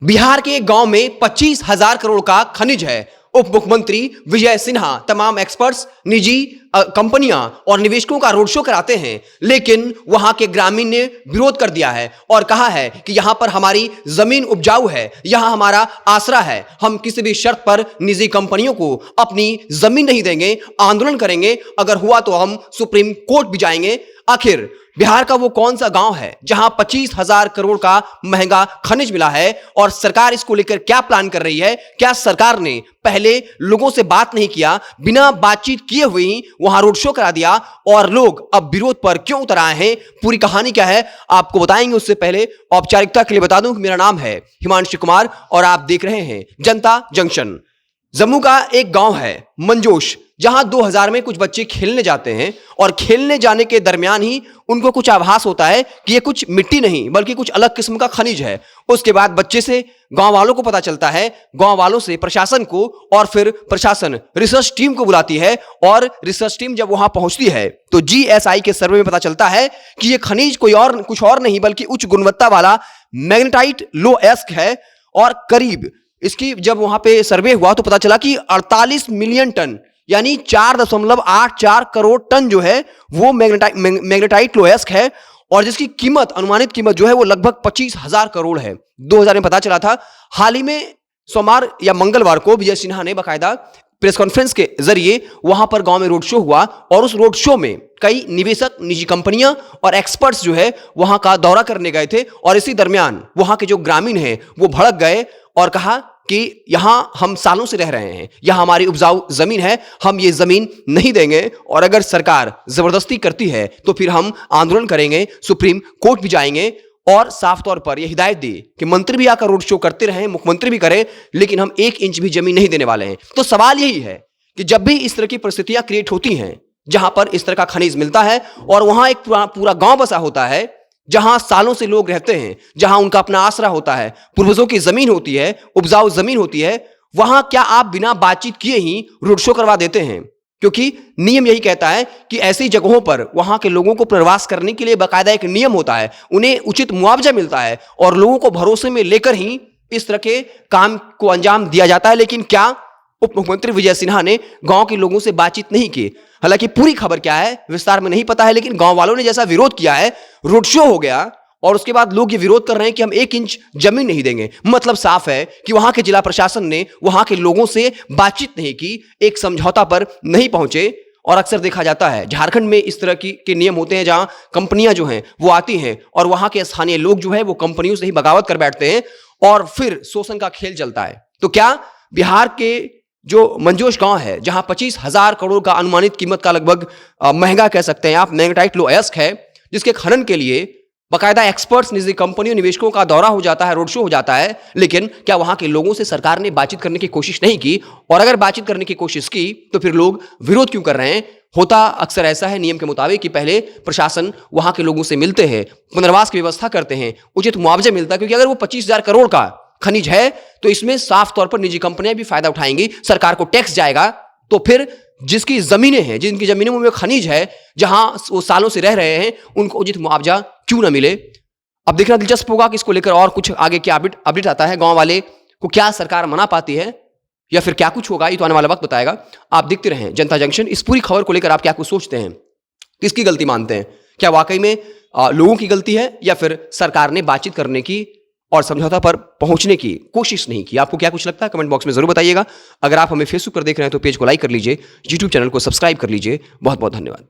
बिहार के एक गांव में 25,000 करोड़ का खनिज है। उप मुख्यमंत्री विजय सिन्हा तमाम एक्सपर्ट्स, निजी कंपनियां और निवेशकों का रोड शो कराते हैं, लेकिन वहां के ग्रामीण ने विरोध कर दिया है और कहा है कि यहां पर हमारी जमीन उपजाऊ है, यहां हमारा आसरा है, हम किसी भी शर्त पर निजी कंपनियों को अपनी जमीन नहीं देंगे, आंदोलन करेंगे, अगर हुआ तो हम सुप्रीम कोर्ट भी जाएंगे। आखिर बिहार का वो कौन सा गांव है जहां 25,000 करोड़ का महंगा खनिज मिला है और सरकार इसको लेकर क्या प्लान कर रही है? क्या सरकार ने पहले लोगों से बात नहीं किया, बिना बातचीत किए हुए ही वहां रोड शो करा दिया और लोग अब विरोध पर क्यों उतर आए हैं? पूरी कहानी क्या है आपको बताएंगे। उससे पहले औपचारिकता के लिए बता दूं कि मेरा नाम है हिमांशु कुमार और आप देख रहे हैं जनता जंक्शन। जम्मू का एक गांव है मंजोश, जहां 2000 में कुछ बच्चे खेलने जाते हैं और खेलने जाने के दरमियान ही उनको कुछ आभास होता है कि ये कुछ मिट्टी नहीं बल्कि कुछ अलग किस्म का खनिज है। उसके बाद बच्चे से गांव वालों को पता चलता है, गांव वालों से प्रशासन को, और फिर प्रशासन रिसर्च टीम को बुलाती है और रिसर्च टीम जब वहां पहुंचती है तो जीएसआई के सर्वे में पता चलता है कि ये खनिज कुछ और नहीं बल्कि उच्च गुणवत्ता वाला मैग्नेटाइट लोएस्क है। और करीब इसकी जब वहां पे सर्वे हुआ तो पता चला कि 48 मिलियन टन यानी 4.84 करोड़ टन जो है वो मैग्नेटाइट लोएस्क है और जिसकी कीमत, अनुमानित कीमत जो है वो लगभग 25,000 करोड़ है। 2000 में पता चला था। हाल ही में सोमवार या मंगलवार को विजय सिन्हा ने बाकायदा प्रेस कॉन्फ्रेंस के जरिए वहां पर गांव में रोड शो हुआ और उस रोड शो में कई निवेशक, निजी कंपनियां और एक्सपर्ट्स जो है वहां का दौरा करने गए थे और इसी दरमियान वहां के जो ग्रामीण हैं वो भड़क गए और कहा कि यहां हम सालों से रह रहे हैं, यहां हमारी उपजाऊ जमीन है, हम ये जमीन नहीं देंगे और अगर सरकार जबरदस्ती करती है तो फिर हम आंदोलन करेंगे, सुप्रीम कोर्ट भी जाएंगे। और साफ तौर पर यह हिदायत दी कि मंत्री भी आकर रोड शो करते रहे, मुख्यमंत्री भी करें, लेकिन हम 1 इंच भी जमीन नहीं देने वाले हैं। तो सवाल यही है कि जब भी इस तरह की परिस्थितियां क्रिएट होती हैं जहां पर इस तरह का खनिज मिलता है और वहां एक पूरा गांव बसा होता है, जहां सालों से लोग रहते हैं, जहां उनका अपना आसरा होता है, पूर्वजों की जमीन होती है, उपजाऊ जमीन होती है, वहां क्या आप बिना बातचीत किए ही रोड शो करवा देते हैं? क्योंकि नियम यही कहता है कि ऐसी जगहों पर वहां के लोगों को पुनर्वास करने के लिए बाकायदा एक नियम होता है, उन्हें उचित मुआवजा मिलता है और लोगों को भरोसे में लेकर ही इस तरह के काम को अंजाम दिया जाता है। लेकिन क्या उप मुख्यमंत्री विजय सिन्हा ने गांव के लोगों से बातचीत नहीं की? हालांकि पूरी खबर क्या है विस्तार में नहीं पता है, लेकिन गांव वालों ने जैसा विरोध किया है, रोड शो हो गया और उसके बाद लोग ये विरोध कर रहे हैं कि हम 1 इंच जमीन नहीं देंगे। मतलब साफ है कि वहां के जिला प्रशासन ने वहां के लोगों से बातचीत नहीं की, एक समझौता पर नहीं पहुंचे। और अक्सर देखा जाता है झारखंड में इस तरह के नियम होते हैं जहां कंपनियां जो हैं वो आती हैं और वहां के स्थानीय लोग जो है वो कंपनियों से ही बगावत कर बैठते हैं और फिर शोषण का खेल चलता है। तो क्या बिहार के जो मंजोश गांव है जहां 25,000 करोड़ का अनुमानित कीमत का लगभग महंगा कह सकते हैं आप मैग्नेटाइट लोएस्क है, जिसके खनन के लिए बाकायदा एक्सपर्ट्स, निजी कंपनियों, निवेशकों का दौरा हो जाता है, रोड शो हो जाता है, लेकिन क्या वहां के लोगों से सरकार ने बातचीत करने की कोशिश नहीं की? और अगर बातचीत करने की कोशिश की तो फिर लोग विरोध क्यों कर रहे हैं? होता अक्सर ऐसा है नियम के मुताबिक कि पहले प्रशासन वहां के लोगों से मिलते हैं, पुनर्वास की व्यवस्था करते हैं, उचित मुआवजा मिलता है, क्योंकि अगर वो 25,000 करोड़ का खनिज है तो इसमें साफ तौर पर निजी कंपनियां भी फायदा उठाएंगी, सरकार को टैक्स जाएगा, तो फिर जिसकी जमीनें हैं, जिनकी जमीनों में खनिज है, जहां वो सालों से रह रहे हैं, उनको उचित मुआवजा क्यों ना मिले? अब देखना दिलचस्प होगा कि इसको लेकर और कुछ आगे क्या अपडेट आता है, गांव वाले को क्या सरकार मना पाती है या फिर क्या कुछ होगा, ये तो आने वाला वक्त बताएगा। आप देखते रहें जनता जंक्शन। इस पूरी खबर को लेकर आप क्या कुछ सोचते हैं, किसकी गलती मानते हैं? क्या वाकई में लोगों की गलती है या फिर सरकार ने बातचीत करने की और समझौता पर पहुंचने की कोशिश नहीं की? आपको क्या कुछ लगता है कमेंट बॉक्स में जरूर बताइएगा। अगर आप हमें फेसबुक पर देख रहे हैं तो पेज को लाइक कर लीजिए, यूट्यूब चैनल को सब्सक्राइब कर लीजिए। बहुत बहुत धन्यवाद।